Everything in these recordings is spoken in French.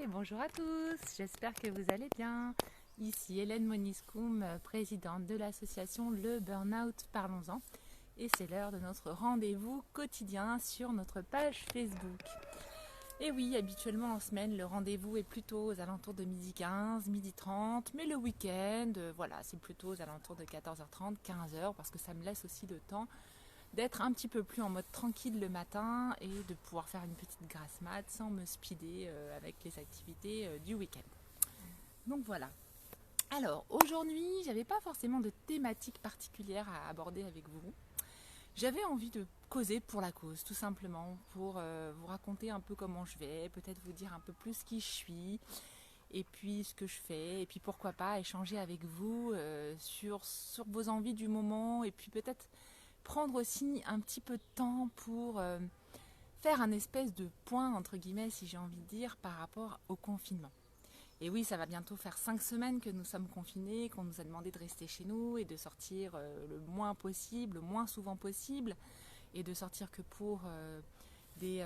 et bonjour à tous, j'espère que vous allez bien. Ici Hélène Moniscoum, présidente de l'association Le Burnout Parlons-en. Et c'est l'heure de notre rendez-vous quotidien sur notre page Facebook. Et oui, habituellement en semaine, le rendez-vous est plutôt aux alentours de 12h15, 12h30, mais le week-end, voilà, c'est plutôt aux alentours de 14h30, 15h, parce que ça me laisse aussi le temps d'être un petit peu plus en mode tranquille le matin et de pouvoir faire une petite grasse mat sans me speeder avec les activités du week-end. Donc voilà. Alors aujourd'hui, j'avais pas forcément de thématique particulière à aborder avec vous. J'avais envie de causer pour la cause, tout simplement, pour vous raconter un peu comment je vais, peut-être vous dire un peu plus qui je suis, et puis ce que je fais, et puis pourquoi pas échanger avec vous sur vos envies du moment, et puis peut-être prendre aussi un petit peu de temps pour faire un espèce de point, entre guillemets, si j'ai envie de dire, par rapport au confinement. Et oui, ça va bientôt faire 5 semaines que nous sommes confinés, qu'on nous a demandé de rester chez nous et de sortir le moins possible, le moins souvent possible, et de sortir que pour des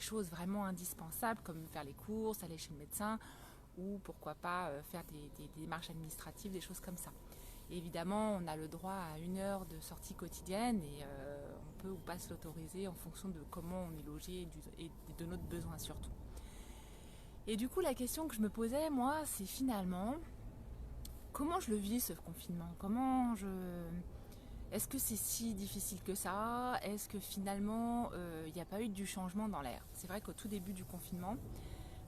choses vraiment indispensables, comme faire les courses, aller chez le médecin, ou pourquoi pas faire des démarches administratives, des choses comme ça. Et évidemment, on a le droit à 1 heure de sortie quotidienne et on peut ou pas se l'autoriser en fonction de comment on est logé et de notre besoin surtout. Et du coup, la question que je me posais, moi, c'est finalement, comment je le vis ce confinement? Est-ce que c'est si difficile que ça? Est-ce que finalement, il n'y a pas eu du changement dans l'air? C'est vrai qu'au tout début du confinement,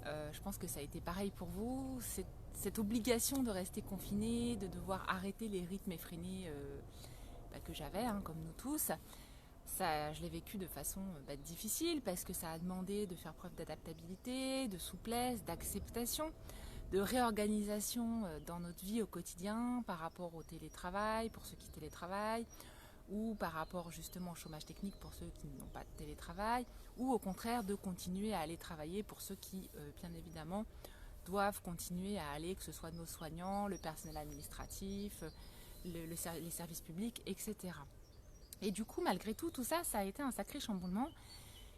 je pense que ça a été pareil pour vous. Cette obligation de rester confiné, de devoir arrêter les rythmes effrénés que j'avais, comme nous tous, ça, je l'ai vécu de façon difficile parce que ça a demandé de faire preuve d'adaptabilité, de souplesse, d'acceptation, de réorganisation dans notre vie au quotidien par rapport au télétravail, pour ceux qui télétravaillent, ou par rapport justement au chômage technique pour ceux qui n'ont pas de télétravail, ou au contraire de continuer à aller travailler pour ceux qui, bien évidemment, doivent continuer à aller, que ce soit nos soignants, le personnel administratif, les services publics, etc. Et du coup, malgré tout, tout ça, ça a été un sacré chamboulement.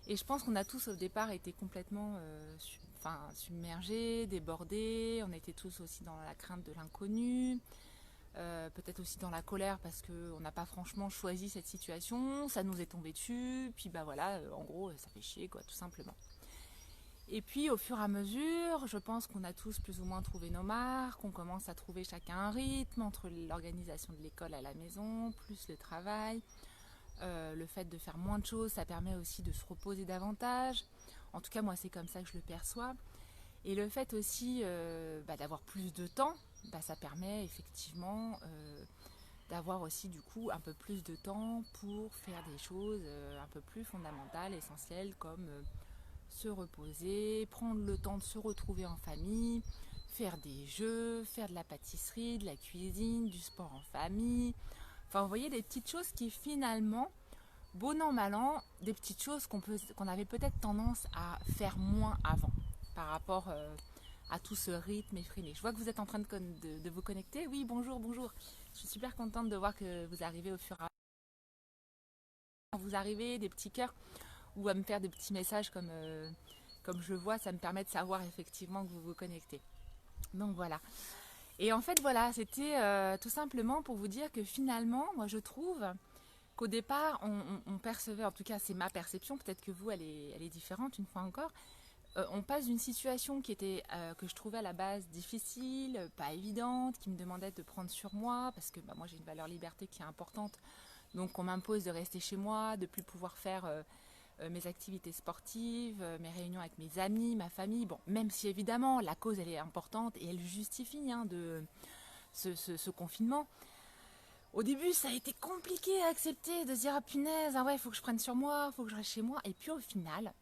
Et je pense qu'on a tous au départ été complètement submergés, débordés. On était tous aussi dans la crainte de l'inconnu. Peut-être aussi dans la colère parce qu'on n'a pas franchement choisi cette situation. Ça nous est tombé dessus. Puis bah voilà, en gros, ça fait chier, quoi, tout simplement. Et puis au fur et à mesure, je pense qu'on a tous plus ou moins trouvé nos marques, on commence à trouver chacun un rythme entre l'organisation de l'école à la maison, plus le travail. Le fait de faire moins de choses, ça permet aussi de se reposer davantage. En tout cas, moi, c'est comme ça que je le perçois. Et le fait aussi d'avoir plus de temps, ça permet effectivement d'avoir aussi du coup un peu plus de temps pour faire des choses un peu plus fondamentales, essentielles, comme se reposer, prendre le temps de se retrouver en famille, faire des jeux, faire de la pâtisserie, de la cuisine, du sport en famille. Enfin, vous voyez, des petites choses qui finalement, bon an, mal an, des petites choses qu'on avait peut-être tendance à faire moins avant par rapport à tout ce rythme effréné. Je vois que vous êtes en train de vous connecter. Oui, bonjour, bonjour. Je suis super contente de voir que vous arrivez au fur et à mesure. Vous arrivez, des petits cœurs ou à me faire des petits messages comme je vois, ça me permet de savoir effectivement que vous vous connectez. Donc voilà. Et en fait, voilà, c'était tout simplement pour vous dire que finalement, moi je trouve qu'au départ, on percevait, en tout cas c'est ma perception, peut-être que vous, elle est différente une fois encore, on passe d'une situation qui était, que je trouvais à la base difficile, pas évidente, qui me demandait de prendre sur moi, parce que moi j'ai une valeur liberté qui est importante, donc on m'impose de rester chez moi, de ne plus pouvoir faire mes activités sportives, mes réunions avec mes amis, ma famille. Bon, même si évidemment la cause elle est importante et elle justifie de ce confinement. Au début, ça a été compliqué à accepter de se dire ah punaise, ah ouais, il faut que je prenne sur moi, il faut que je reste chez moi. Et puis au final,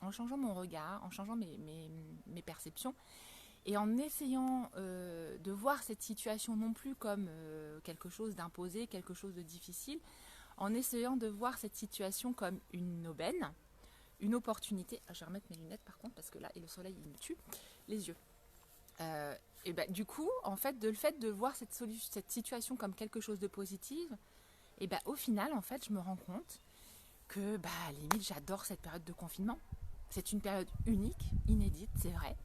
en changeant mon regard, en changeant mes perceptions et en essayant de voir cette situation non plus comme quelque chose d'imposé, quelque chose de difficile, en essayant de voir cette situation comme une aubaine, une opportunité. Ah, je vais remettre mes lunettes par contre parce que là, et le soleil il me tue les yeux. Et du coup, en fait, le fait de voir cette situation comme quelque chose de positif, au final, en fait, je me rends compte que limite, j'adore cette période de confinement. c'est une période unique, inédite, c'est vrai.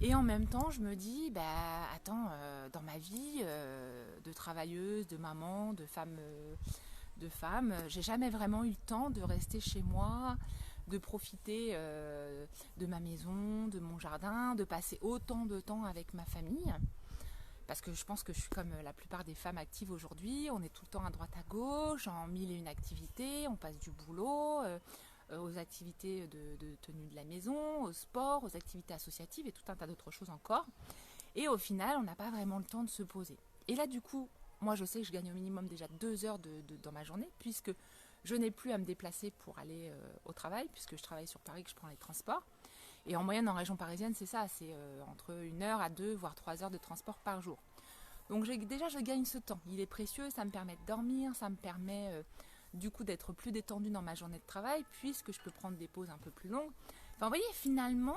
Et en même temps, je me dis, attends, dans ma vie de travailleuse, de maman, de femme, j'ai jamais vraiment eu le temps de rester chez moi, de profiter de ma maison, de mon jardin, de passer autant de temps avec ma famille. Parce que je pense que je suis comme la plupart des femmes actives aujourd'hui, on est tout le temps à droite à gauche, en mille et une activités, on passe du boulot aux activités de tenue de la maison, au sport, aux activités associatives et tout un tas d'autres choses encore. Et au final, on n'a pas vraiment le temps de se poser. Et là, du coup, moi je sais que je gagne au minimum déjà 2 heures dans ma journée, puisque je n'ai plus à me déplacer pour aller au travail, puisque je travaille sur Paris, que je prends les transports. Et en moyenne, en région parisienne, c'est ça, c'est entre 1 heure à 2, voire 3 heures de transport par jour. Donc déjà, je gagne ce temps. Il est précieux, ça me permet de dormir, ça me permet du coup d'être plus détendue dans ma journée de travail, puisque je peux prendre des pauses un peu plus longues. Enfin, vous voyez, finalement,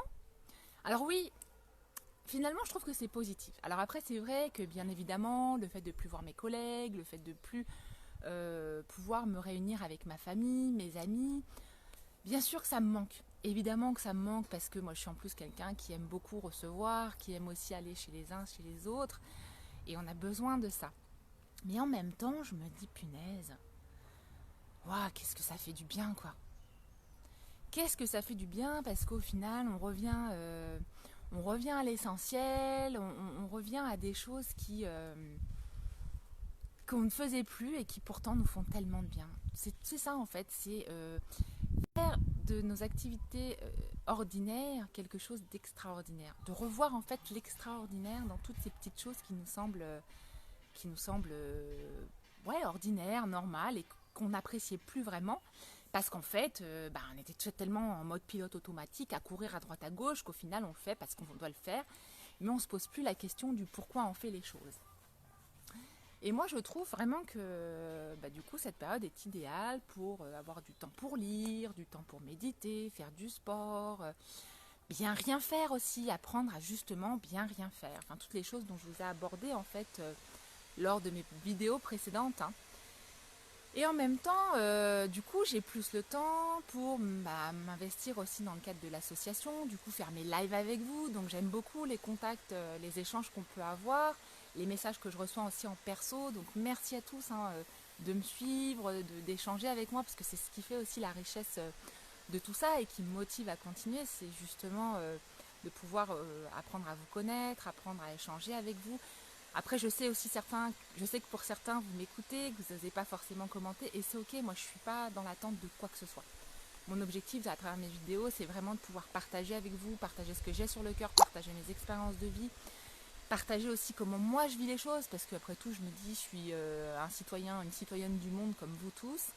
alors oui, finalement, je trouve que c'est positif. Alors après, c'est vrai que bien évidemment, le fait de plus voir mes collègues, le fait de plus pouvoir me réunir avec ma famille, mes amis, bien sûr que ça me manque. Évidemment que ça me manque parce que moi je suis en plus quelqu'un qui aime beaucoup recevoir, qui aime aussi aller chez les uns, chez les autres. Et on a besoin de ça. Mais en même temps, je me dis, punaise, waouh, qu'est-ce que ça fait du bien, quoi. Qu'est-ce que ça fait du bien parce qu'au final, on revient à l'essentiel, on revient à des choses qu'on ne faisait plus et qui pourtant nous font tellement de bien. C'est ça en fait, c'est faire de nos activités ordinaires quelque chose d'extraordinaire. De revoir en fait l'extraordinaire dans toutes ces petites choses qui nous semblent ouais, ordinaires, normales et qu'on n'appréciait plus vraiment. Parce qu'en fait, on était tellement en mode pilote automatique à courir à droite à gauche qu'au final on le fait parce qu'on doit le faire. Mais on ne se pose plus la question du pourquoi on fait les choses. Et moi, je trouve vraiment que du coup, cette période est idéale pour avoir du temps pour lire, du temps pour méditer, faire du sport, bien rien faire aussi, apprendre à justement bien rien faire. Enfin, toutes les choses dont je vous ai abordées en fait lors de mes vidéos précédentes. Hein. Et en même temps, du coup, j'ai plus le temps pour m'investir aussi dans le cadre de l'association, du coup, faire mes lives avec vous. Donc, j'aime beaucoup les contacts, les échanges qu'on peut avoir, les messages que je reçois aussi en perso. Donc, merci à tous de me suivre, d'échanger avec moi, parce que c'est ce qui fait aussi la richesse de tout ça et qui me motive à continuer. C'est justement de pouvoir apprendre à vous connaître, apprendre à échanger avec vous. Après, je sais que pour certains, vous m'écoutez, que vous n'osez pas forcément commenter, et c'est ok, moi je ne suis pas dans l'attente de quoi que ce soit. Mon objectif à travers mes vidéos, c'est vraiment de pouvoir partager avec vous, partager ce que j'ai sur le cœur, partager mes expériences de vie, partager aussi comment moi je vis les choses, parce qu'après tout, je me dis, je suis un citoyen, une citoyenne du monde comme vous tous,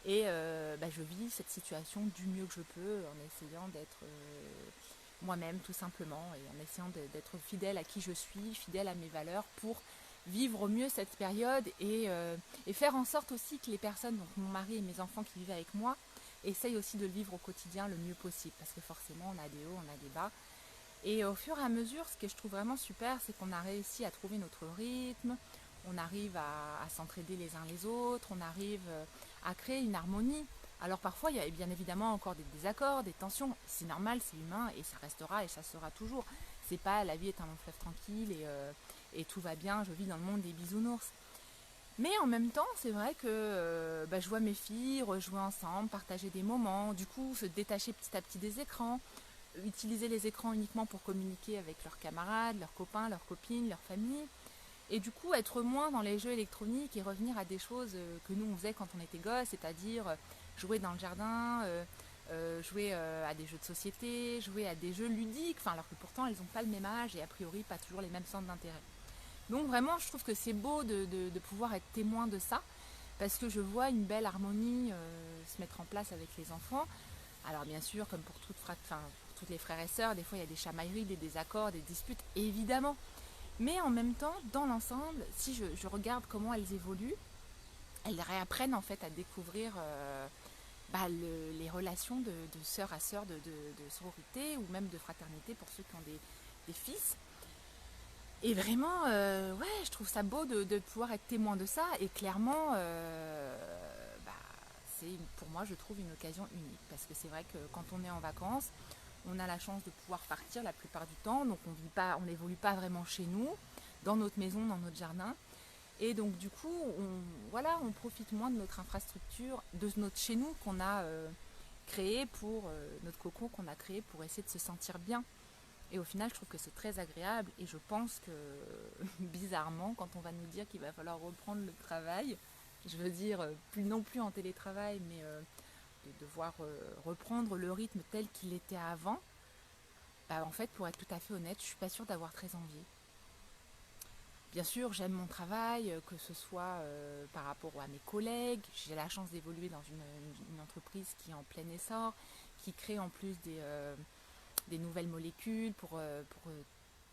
et je vis cette situation du mieux que je peux en essayant d'être moi-même tout simplement et en essayant d'être fidèle à qui je suis, fidèle à mes valeurs pour vivre au mieux cette période et faire en sorte aussi que les personnes, donc mon mari et mes enfants qui vivent avec moi, essayent aussi de le vivre au quotidien le mieux possible parce que forcément on a des hauts, on a des bas. Et au fur et à mesure, ce que je trouve vraiment super, c'est qu'on a réussi à trouver notre rythme, on arrive à s'entraider les uns les autres, on arrive à créer une harmonie. Alors parfois, il y a bien évidemment encore des désaccords, des tensions. C'est normal, c'est humain et ça restera et ça sera toujours. C'est pas la vie est un long fleuve tranquille et tout va bien, je vis dans le monde des bisounours. Mais en même temps, c'est vrai que je vois mes filles rejouer ensemble, partager des moments, du coup se détacher petit à petit des écrans, utiliser les écrans uniquement pour communiquer avec leurs camarades, leurs copains, leurs copines, leurs familles. Et du coup, être moins dans les jeux électroniques et revenir à des choses que nous on faisait quand on était gosse, c'est-à-dire jouer dans le jardin, jouer à des jeux de société, jouer à des jeux ludiques, alors que pourtant ils n'ont pas le même âge et a priori pas toujours les mêmes centres d'intérêt. Donc vraiment, je trouve que c'est beau de pouvoir être témoin de ça, parce que je vois une belle harmonie se mettre en place avec les enfants. Alors bien sûr, comme pour toutes les frères et sœurs, des fois il y a des chamailleries, des désaccords, des disputes, évidemment. Mais en même temps, dans l'ensemble, si je regarde comment elles évoluent, elles réapprennent en fait à découvrir les relations de sœur à sœur, de sororité ou même de fraternité pour ceux qui ont des fils. Et vraiment, je trouve ça beau de pouvoir être témoin de ça. Et clairement, pour moi, je trouve une occasion unique. Parce que c'est vrai que quand on est en vacances, on a la chance de pouvoir partir la plupart du temps. Donc on n'évolue pas vraiment chez nous, dans notre maison, dans notre jardin. Et donc du coup, on profite moins de notre infrastructure, de notre chez nous qu'on a créé pour notre cocon qu'on a créé pour essayer de se sentir bien. Et au final, je trouve que c'est très agréable et je pense que bizarrement, quand on va nous dire qu'il va falloir reprendre le travail, je veux dire plus non plus en télétravail, mais de devoir reprendre le rythme tel qu'il était avant, bah, en fait, pour être tout à fait honnête, je suis pas sûre d'avoir très envie. Bien sûr, j'aime mon travail, que ce soit par rapport à mes collègues. J'ai la chance d'évoluer dans une entreprise qui est en plein essor, qui crée en plus des nouvelles molécules pour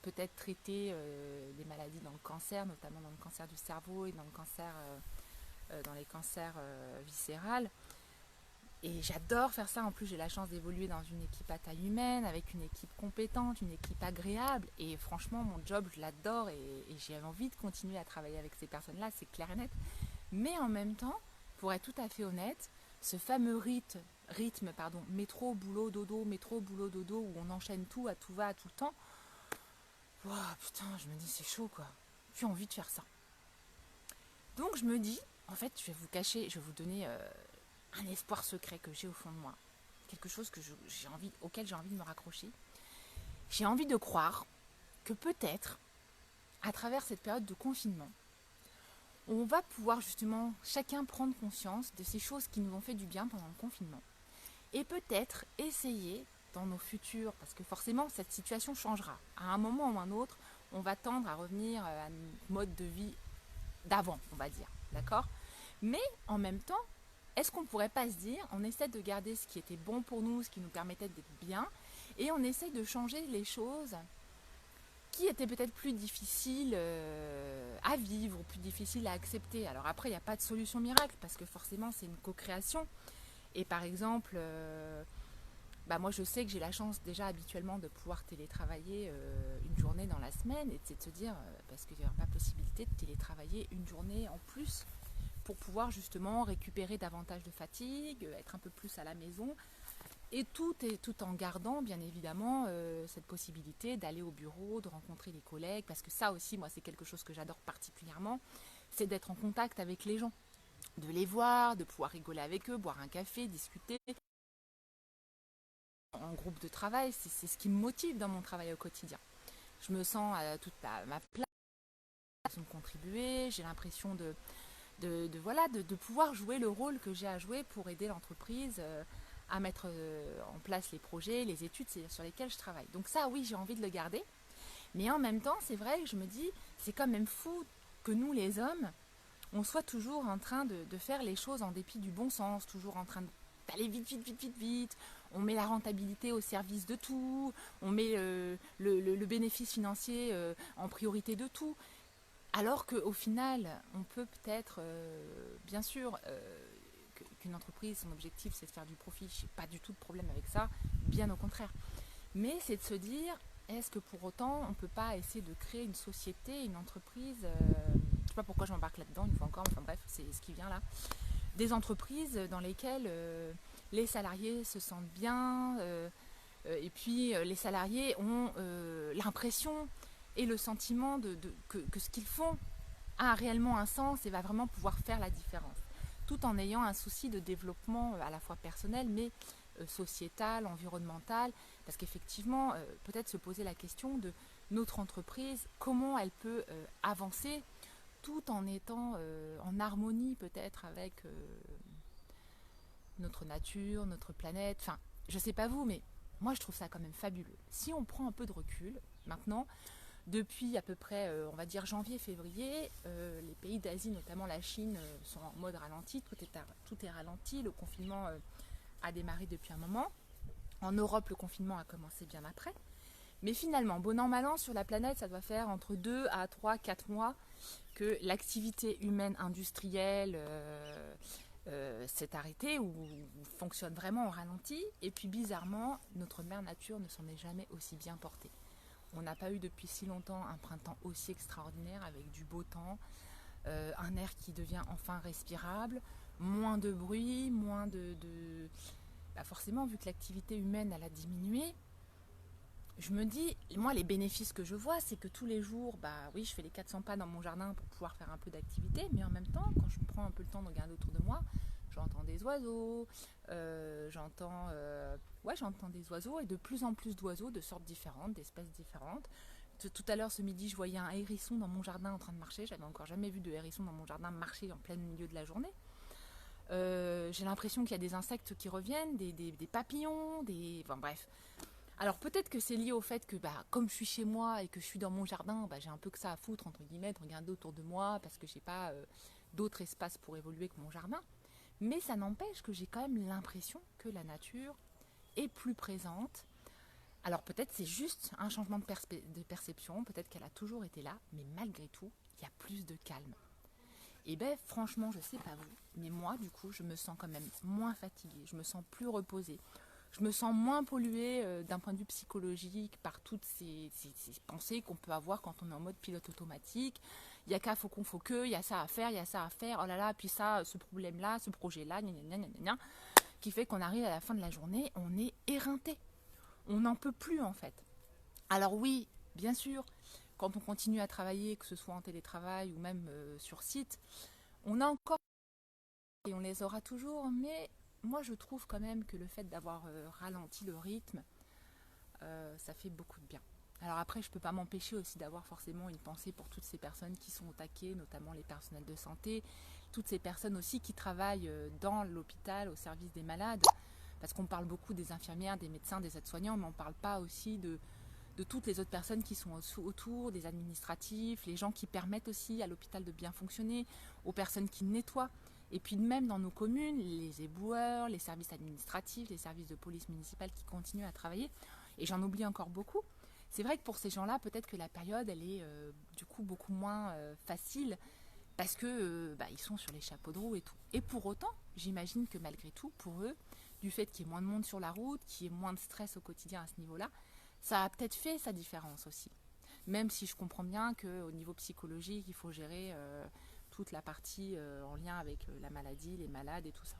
peut-être traiter des maladies dans le cancer, notamment dans le cancer du cerveau et dans le cancer, dans les cancers viscérales. Et j'adore faire ça. En plus, j'ai la chance d'évoluer dans une équipe à taille humaine, avec une équipe compétente, une équipe agréable. Et franchement, mon job, je l'adore et j'ai envie de continuer à travailler avec ces personnes-là, c'est clair et net. Mais en même temps, pour être tout à fait honnête, ce fameux rythme, métro, boulot, dodo, métro, boulot, dodo, où on enchaîne tout, à tout va, à tout le temps, wow, putain, je me dis, c'est chaud, quoi. J'ai envie de faire ça. Donc je me dis, en fait, je vais vous donner un espoir secret que j'ai au fond de moi. Quelque chose auquel j'ai envie de me raccrocher. J'ai envie de croire que peut-être, à travers cette période de confinement, on va pouvoir justement chacun prendre conscience de ces choses qui nous ont fait du bien pendant le confinement. Et peut-être essayer dans nos futurs, parce que forcément cette situation changera. À un moment ou un autre, on va tendre à revenir à un mode de vie d'avant, on va dire. D'accord ? Mais en même temps, est-ce qu'on ne pourrait pas se dire, on essaie de garder ce qui était bon pour nous, ce qui nous permettait d'être bien, et on essaie de changer les choses qui étaient peut-être plus difficiles à vivre, ou plus difficiles à accepter. Alors après, il n'y a pas de solution miracle, parce que forcément, c'est une co-création. Et par exemple, moi je sais que j'ai la chance déjà habituellement de pouvoir télétravailler une journée dans la semaine, et c'est de se dire, parce qu'il n'y a pas possibilité de télétravailler une journée en plus, pour pouvoir justement récupérer davantage de fatigue, être un peu plus à la maison, et tout en gardant bien évidemment cette possibilité d'aller au bureau, de rencontrer les collègues, parce que ça aussi, moi, c'est quelque chose que j'adore particulièrement, c'est d'être en contact avec les gens, de les voir, de pouvoir rigoler avec eux, boire un café, discuter. En groupe de travail, c'est ce qui me motive dans mon travail au quotidien. Je me sens toute à ma place, de contribuer, j'ai l'impression de pouvoir jouer le rôle que j'ai à jouer pour aider l'entreprise à mettre en place les projets, les études sur lesquelles je travaille. Donc ça, oui, j'ai envie de le garder. Mais en même temps, c'est vrai que je me dis, c'est quand même fou que nous, les hommes, on soit toujours en train de faire les choses en dépit du bon sens, toujours en train d'aller vite, vite, vite, vite, vite. On met la rentabilité au service de tout, on met le bénéfice financier en priorité de tout. Alors qu'au final, on peut peut-être, bien sûr, qu'une entreprise, son objectif c'est de faire du profit, je n'ai pas du tout de problème avec ça, bien au contraire. Mais c'est de se dire, est-ce que pour autant on ne peut pas essayer de créer une société, une entreprise, je ne sais pas pourquoi je m'embarque là-dedans une fois encore, enfin bref, c'est ce qui vient là, des entreprises dans lesquelles les salariés se sentent bien, et puis les salariés ont l'impression et le sentiment que ce qu'ils font a réellement un sens et va vraiment pouvoir faire la différence, tout en ayant un souci de développement à la fois personnel mais sociétal, environnemental, parce qu'effectivement, peut-être se poser la question de notre entreprise, comment elle peut avancer tout en étant en harmonie peut-être avec notre nature, notre planète, enfin, je sais pas vous, mais moi je trouve ça quand même fabuleux. Si on prend un peu de recul, maintenant, depuis à peu près, on va dire janvier-février, les pays d'Asie, notamment la Chine, sont en mode ralenti, tout est ralenti, le confinement a démarré depuis un moment. En Europe, le confinement a commencé bien après. Mais finalement, bon an, mal an, sur la planète, ça doit faire entre 2 à 3, 4 mois que l'activité humaine industrielle s'est arrêtée ou fonctionne vraiment en ralenti. Et puis bizarrement, notre mère nature ne s'en est jamais aussi bien portée. On n'a pas eu depuis si longtemps un printemps aussi extraordinaire avec du beau temps, un air qui devient enfin respirable. moins de bruit, moins bah forcément, vu que l'activité humaine elle a diminué, je me dis, moi les bénéfices que je vois, c'est que tous les jours, bah oui, je fais les 400 pas dans mon jardin pour pouvoir faire un peu d'activité, mais en même temps, quand je prends un peu le temps de regarder autour de moi, j'entends des oiseaux, j'entends des oiseaux et de plus en plus d'oiseaux de sortes différentes, d'espèces différentes. Tout à l'heure, ce midi, je voyais un hérisson dans mon jardin en train de marcher. J'avais encore jamais vu de hérisson dans mon jardin marcher en plein milieu de la journée. J'ai l'impression qu'il y a des insectes qui reviennent, des papillons, enfin bref. Alors peut-être que c'est lié au fait que comme je suis chez moi et que je suis dans mon jardin, j'ai un peu que ça à foutre entre guillemets, de regarder autour de moi parce que j'ai pas d'autres espaces pour évoluer que mon jardin. Mais ça n'empêche que j'ai quand même l'impression que la nature est plus présente. Alors peut-être c'est juste un changement de perception, peut-être qu'elle a toujours été là, mais malgré tout, il y a plus de calme. Et franchement, je sais pas vous, mais moi du coup, je me sens quand même moins fatiguée, je me sens plus reposée. Je me sens moins polluée d'un point de vue psychologique par toutes ces pensées qu'on peut avoir quand on est en mode pilote automatique. Il y a qu'à, faut que, il y a ça à faire, il y a ça à faire, oh là là, puis ça, ce problème-là, ce projet-là, gna gna gna gna gna, qui fait qu'on arrive à la fin de la journée, on est éreinté. On n'en peut plus en fait. Alors oui, bien sûr, quand on continue à travailler, que ce soit en télétravail ou même sur site, on a encore et on les aura toujours, mais moi je trouve quand même que le fait d'avoir ralenti le rythme, ça fait beaucoup de bien. Alors après, je ne peux pas m'empêcher aussi d'avoir forcément une pensée pour toutes ces personnes qui sont au taquet, notamment les personnels de santé, toutes ces personnes aussi qui travaillent dans l'hôpital au service des malades, parce qu'on parle beaucoup des infirmières, des médecins, des aides-soignants, mais on ne parle pas aussi de toutes les autres personnes qui sont autour, des administratifs, les gens qui permettent aussi à l'hôpital de bien fonctionner, aux personnes qui nettoient. Et puis même dans nos communes, les éboueurs, les services administratifs, les services de police municipale qui continuent à travailler. Et j'en oublie encore beaucoup. C'est vrai que pour ces gens-là, peut-être que la période, elle est du coup beaucoup moins facile parce que ils sont sur les chapeaux de roue et tout. Et pour autant, j'imagine que malgré tout, pour eux, du fait qu'il y ait moins de monde sur la route, qu'il y ait moins de stress au quotidien à ce niveau-là, ça a peut-être fait sa différence aussi. Même si je comprends bien qu'au niveau psychologique, il faut gérer toute la partie en lien avec la maladie, les malades et tout ça.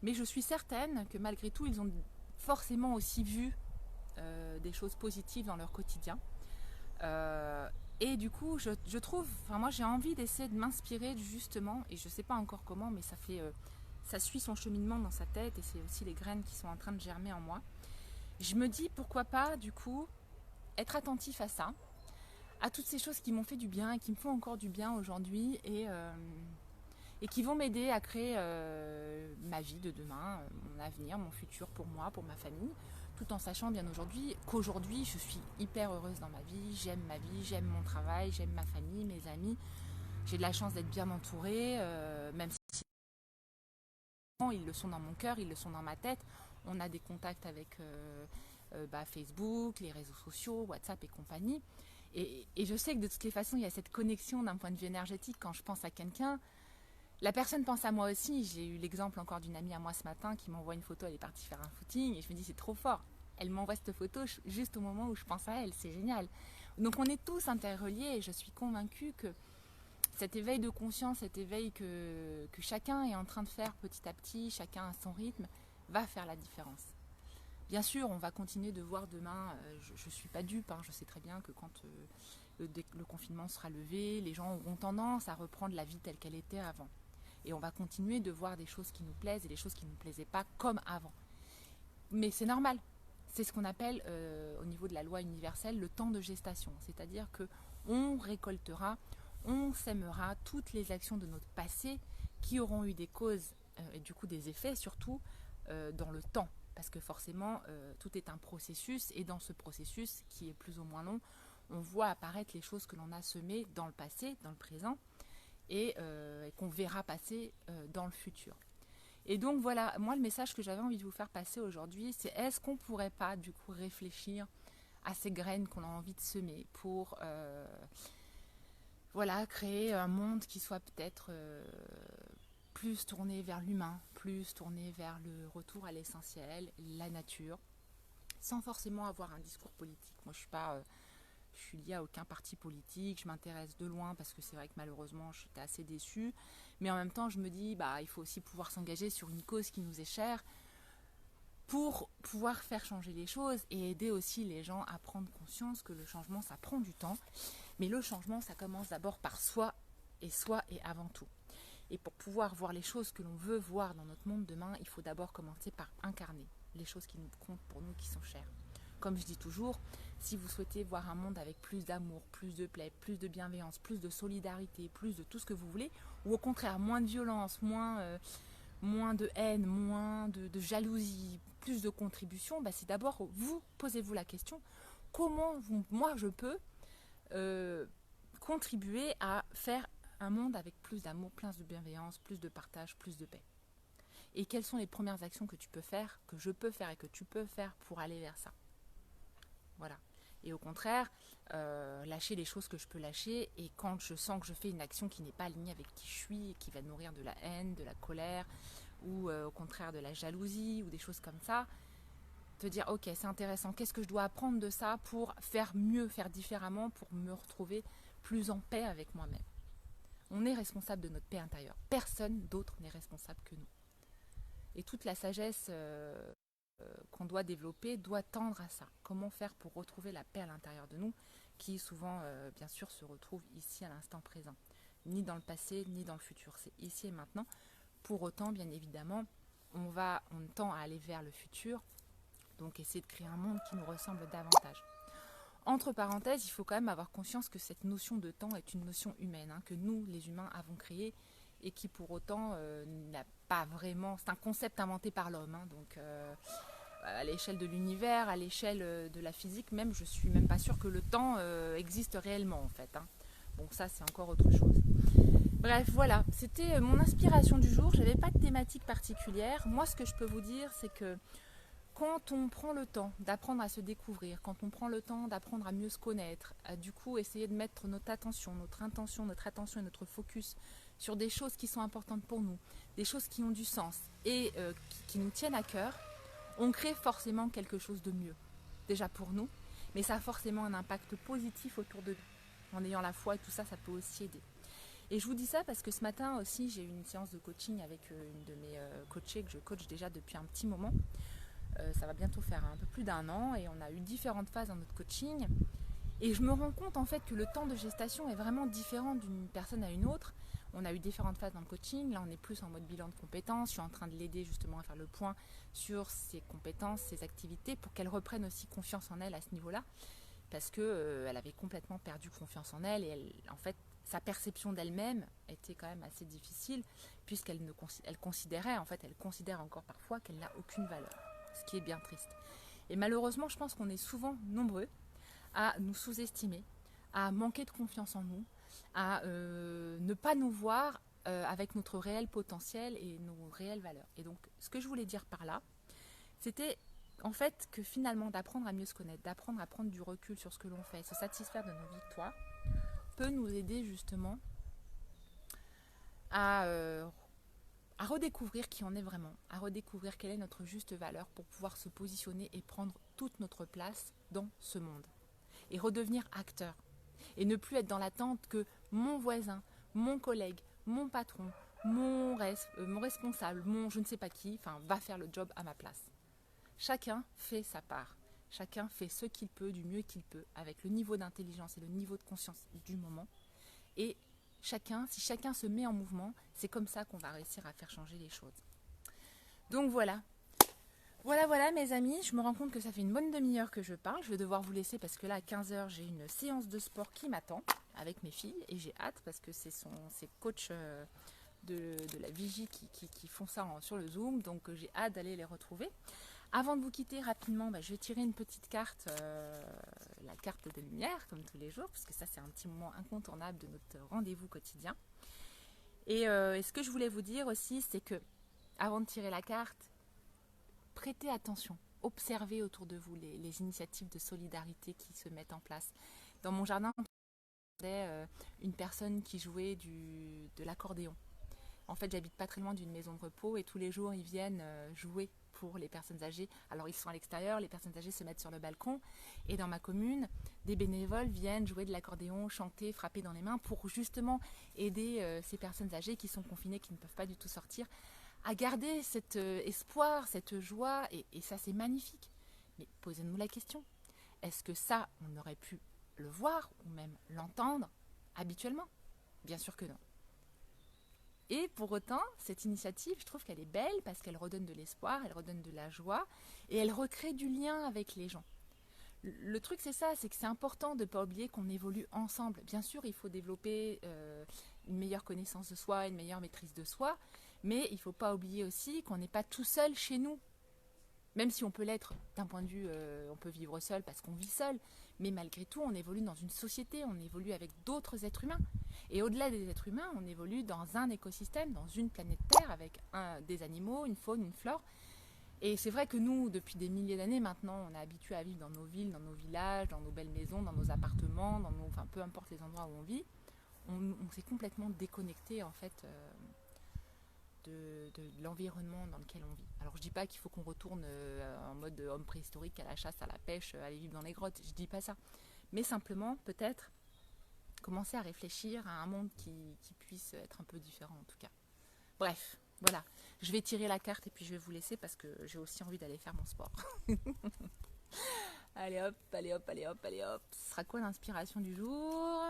Mais je suis certaine que malgré tout, ils ont forcément aussi vu des choses positives dans leur quotidien. Et du coup, je trouve, moi j'ai envie d'essayer de m'inspirer justement, et je ne sais pas encore comment, mais ça suit son cheminement dans sa tête, et c'est aussi les graines qui sont en train de germer en moi. Je me dis pourquoi pas du coup être attentif à ça, à toutes ces choses qui m'ont fait du bien et qui me font encore du bien aujourd'hui et qui vont m'aider à créer ma vie de demain, mon avenir, mon futur pour moi, pour ma famille, tout en sachant bien qu'aujourd'hui je suis hyper heureuse dans ma vie, j'aime mon travail, j'aime ma famille, mes amis, j'ai de la chance d'être bien entourée, même si ils le sont dans mon cœur, ils le sont dans ma tête. On a des contacts avec Facebook, les réseaux sociaux, WhatsApp et compagnie. Et je sais que de toutes les façons, il y a cette connexion d'un point de vue énergétique. Quand je pense à quelqu'un, la personne pense à moi aussi. J'ai eu l'exemple encore d'une amie à moi ce matin qui m'envoie une photo, elle est partie faire un footing et je me dis c'est trop fort. Elle m'envoie cette photo juste au moment où je pense à elle, c'est génial. Donc on est tous interreliés et je suis convaincue que cet éveil de conscience, cet éveil que chacun est en train de faire petit à petit, chacun à son rythme, va faire la différence. Bien sûr, on va continuer de voir demain, je ne suis pas dupe, je sais très bien que quand le confinement sera levé, les gens auront tendance à reprendre la vie telle qu'elle était avant. Et on va continuer de voir des choses qui nous plaisent et des choses qui ne nous plaisaient pas comme avant. Mais c'est normal. C'est ce qu'on appelle, au niveau de la loi universelle, le temps de gestation. C'est-à-dire qu'on récoltera, on sèmera toutes les actions de notre passé qui auront eu des causes et du coup des effets surtout dans le temps. Parce que forcément, tout est un processus et dans ce processus qui est plus ou moins long, on voit apparaître les choses que l'on a semées dans le passé, dans le présent et qu'on verra passer dans le futur. Et donc voilà, moi le message que j'avais envie de vous faire passer aujourd'hui, c'est est-ce qu'on ne pourrait pas du coup réfléchir à ces graines qu'on a envie de semer pour créer un monde qui soit peut-être plus tourné vers l'humain, plus tourné vers le retour à l'essentiel, la nature, sans forcément avoir un discours politique. Moi je je suis liée à aucun parti politique, je m'intéresse de loin parce que c'est vrai que malheureusement j'étais assez déçue, mais en même temps je me dis il faut aussi pouvoir s'engager sur une cause qui nous est chère pour pouvoir faire changer les choses et aider aussi les gens à prendre conscience que le changement ça prend du temps, mais le changement ça commence d'abord par soi et avant tout. Et pour pouvoir voir les choses que l'on veut voir dans notre monde demain, il faut d'abord commencer par incarner les choses qui nous comptent pour nous, qui sont chères. Comme je dis toujours, si vous souhaitez voir un monde avec plus d'amour, plus de paix, plus de bienveillance, plus de solidarité, plus de tout ce que vous voulez, ou au contraire moins de violence, moins de haine, moins de jalousie, plus de contribution, c'est d'abord vous, posez-vous la question, comment moi je peux contribuer à faire un monde avec plus d'amour, plus de bienveillance, plus de partage, plus de paix. Et quelles sont les premières actions que tu peux faire, que je peux faire et que tu peux faire pour aller vers ça. Voilà. Et au contraire, lâcher les choses que je peux lâcher. Et quand je sens que je fais une action qui n'est pas alignée avec qui je suis et qui va nourrir de la haine, de la colère, ou au contraire de la jalousie, ou des choses comme ça, te dire ok, c'est intéressant, qu'est-ce que je dois apprendre de ça pour faire mieux, faire différemment, pour me retrouver plus en paix avec moi-même. On est responsable de notre paix intérieure. Personne d'autre n'est responsable que nous. Et toute la sagesse qu'on doit développer doit tendre à ça. Comment faire pour retrouver la paix à l'intérieur de nous, qui souvent, bien sûr, se retrouve ici à l'instant présent. Ni dans le passé, ni dans le futur. C'est ici et maintenant. Pour autant, bien évidemment, on tend à aller vers le futur. Donc, essayer de créer un monde qui nous ressemble davantage. Entre parenthèses, il faut quand même avoir conscience que cette notion de temps est une notion humaine, que nous, les humains, avons créée et qui pour autant n'a pas vraiment... C'est un concept inventé par l'homme, donc à l'échelle de l'univers, à l'échelle de la physique même, je suis même pas sûre que le temps existe réellement en fait. Bon, ça c'est encore autre chose. Bref, voilà, c'était mon inspiration du jour, j'avais pas de thématique particulière. Moi, ce que je peux vous dire, c'est que quand on prend le temps d'apprendre à se découvrir, quand on prend le temps d'apprendre à mieux se connaître, à du coup essayer de mettre notre attention, notre intention et notre focus sur des choses qui sont importantes pour nous, des choses qui ont du sens et qui nous tiennent à cœur, on crée forcément quelque chose de mieux. Déjà pour nous, mais ça a forcément un impact positif autour de nous. En ayant la foi et tout ça, ça peut aussi aider. Et je vous dis ça parce que ce matin aussi, j'ai eu une séance de coaching avec une de mes coachées que je coach déjà depuis un petit moment. Ça va bientôt faire un peu plus d'un an et on a eu différentes phases dans notre coaching. Et je me rends compte en fait que le temps de gestation est vraiment différent d'une personne à une autre. On a eu différentes phases dans le coaching. Là, on est plus en mode bilan de compétences. Je suis en train de l'aider justement à faire le point sur ses compétences, ses activités, pour qu'elle reprenne aussi confiance en elle à ce niveau-là. Parce qu'elle avait complètement perdu confiance en elle. Et en fait, sa perception d'elle-même était quand même assez difficile, puisqu'elle considérait, en fait, elle considère encore parfois qu'elle n'a aucune valeur. Ce qui est bien triste. Et malheureusement, je pense qu'on est souvent nombreux à nous sous-estimer, à manquer de confiance en nous, à ne pas nous voir avec notre réel potentiel et nos réelles valeurs. Et donc, ce que je voulais dire par là, c'était en fait que finalement d'apprendre à mieux se connaître, d'apprendre à prendre du recul sur ce que l'on fait, se satisfaire de nos victoires, peut nous aider justement à redécouvrir qui on est vraiment, à redécouvrir quelle est notre juste valeur pour pouvoir se positionner et prendre toute notre place dans ce monde. Et redevenir acteur. Et ne plus être dans l'attente que mon voisin, mon collègue, mon patron, mon responsable, mon je ne sais pas qui, va faire le job à ma place. Chacun fait sa part. Chacun fait ce qu'il peut, du mieux qu'il peut, avec le niveau d'intelligence et le niveau de conscience du moment. Et si chacun se met en mouvement, c'est comme ça qu'on va réussir à faire changer les choses. Donc voilà. Voilà mes amis, je me rends compte que ça fait une bonne demi-heure que je parle. Je vais devoir vous laisser parce que là à 15h j'ai une séance de sport qui m'attend avec mes filles et j'ai hâte parce que c'est coachs de la vigie qui font ça sur le Zoom, donc j'ai hâte d'aller les retrouver. Avant de vous quitter rapidement, je vais tirer une petite carte, la carte de lumière comme tous les jours, parce que ça c'est un petit moment incontournable de notre rendez-vous quotidien. Et ce que je voulais vous dire aussi, c'est que avant de tirer la carte, prêtez attention, observez autour de vous les initiatives de solidarité qui se mettent en place. Dans mon jardin, on avait une personne qui jouait de l'accordéon. En fait, j'habite pas très loin d'une maison de repos et tous les jours, ils viennent jouer pour les personnes âgées. Alors ils sont à l'extérieur, les personnes âgées se mettent sur le balcon. Et dans ma commune, des bénévoles viennent jouer de l'accordéon, chanter, frapper dans les mains pour justement aider ces personnes âgées qui sont confinées, qui ne peuvent pas du tout sortir, à garder cet espoir, cette joie. Et ça, c'est magnifique. Mais posez-nous la question. Est-ce que ça, on aurait pu le voir ou même l'entendre habituellement? Bien sûr que non. Et pour autant, cette initiative, je trouve qu'elle est belle parce qu'elle redonne de l'espoir, elle redonne de la joie et elle recrée du lien avec les gens. Le truc, c'est ça, c'est que c'est important de ne pas oublier qu'on évolue ensemble. Bien sûr, il faut développer une meilleure connaissance de soi, une meilleure maîtrise de soi, mais il ne faut pas oublier aussi qu'on n'est pas tout seul chez nous. Même si on peut l'être d'un point de vue, on peut vivre seul parce qu'on vit seul, mais malgré tout, on évolue dans une société, on évolue avec d'autres êtres humains. Et au-delà des êtres humains, on évolue dans un écosystème, dans une planète Terre, avec des animaux, une faune, une flore. Et c'est vrai que nous, depuis des milliers d'années maintenant, on est habitué à vivre dans nos villes, dans nos villages, dans nos belles maisons, dans nos appartements, enfin peu importe les endroits où on vit. On s'est complètement déconnecté en fait de l'environnement dans lequel on vit. Alors je dis pas qu'il faut qu'on retourne en mode homme préhistorique à la chasse, à la pêche, aller vivre dans les grottes, je dis pas ça. Mais simplement peut-être commencer à réfléchir à un monde qui puisse être un peu différent en tout cas. Bref, voilà. Je vais tirer la carte et puis je vais vous laisser parce que j'ai aussi envie d'aller faire mon sport. Allez hop, allez hop, allez hop, allez hop. Ce sera quoi l'inspiration du jour?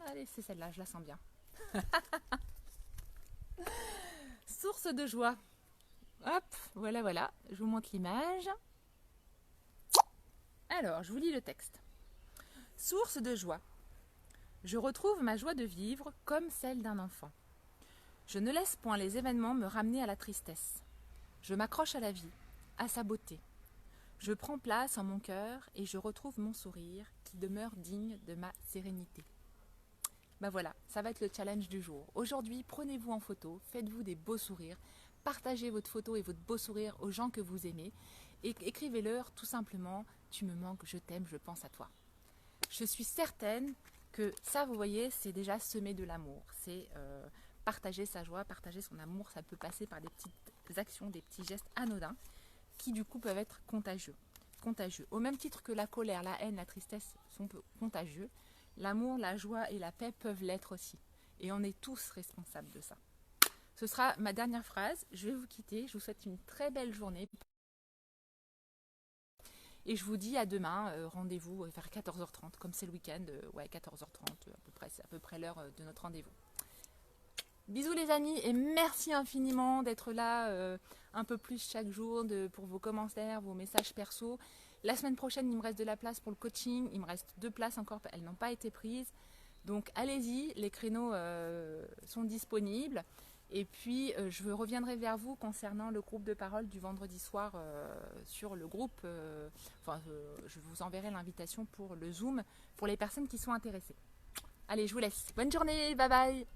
Allez, c'est celle-là, je la sens bien. Source de joie. Hop, voilà, voilà. Je vous montre l'image. Alors, je vous lis le texte. Source de joie. Je retrouve ma joie de vivre comme celle d'un enfant. Je ne laisse point les événements me ramener à la tristesse. Je m'accroche à la vie, à sa beauté. Je prends place en mon cœur et je retrouve mon sourire qui demeure digne de ma sérénité. Ben voilà, ça va être le challenge du jour. Aujourd'hui, prenez-vous en photo, faites-vous des beaux sourires, partagez votre photo et votre beau sourire aux gens que vous aimez et écrivez-leur tout simplement « Tu me manques, je t'aime, je pense à toi ». Je suis certaine que ça, vous voyez, c'est déjà semer de l'amour. C'est partager sa joie, partager son amour. Ça peut passer par des petites actions, des petits gestes anodins qui du coup peuvent être contagieux. Au même titre que la colère, la haine, la tristesse sont contagieux, l'amour, la joie et la paix peuvent l'être aussi. Et on est tous responsables de ça. Ce sera ma dernière phrase. Je vais vous quitter. Je vous souhaite une très belle journée. Et je vous dis à demain, rendez-vous vers 14h30, comme c'est le week-end, ouais 14h30 à peu près, c'est à peu près l'heure de notre rendez-vous. Bisous les amis et merci infiniment d'être là un peu plus chaque jour pour vos commentaires, vos messages perso. La semaine prochaine, il me reste de la place pour le coaching, il me reste 2 places encore, elles n'ont pas été prises. Donc allez-y, les créneaux sont disponibles. Et puis, je reviendrai vers vous concernant le groupe de parole du vendredi soir sur le groupe. Je vous enverrai l'invitation pour le Zoom pour les personnes qui sont intéressées. Allez, je vous laisse. Bonne journée, bye bye.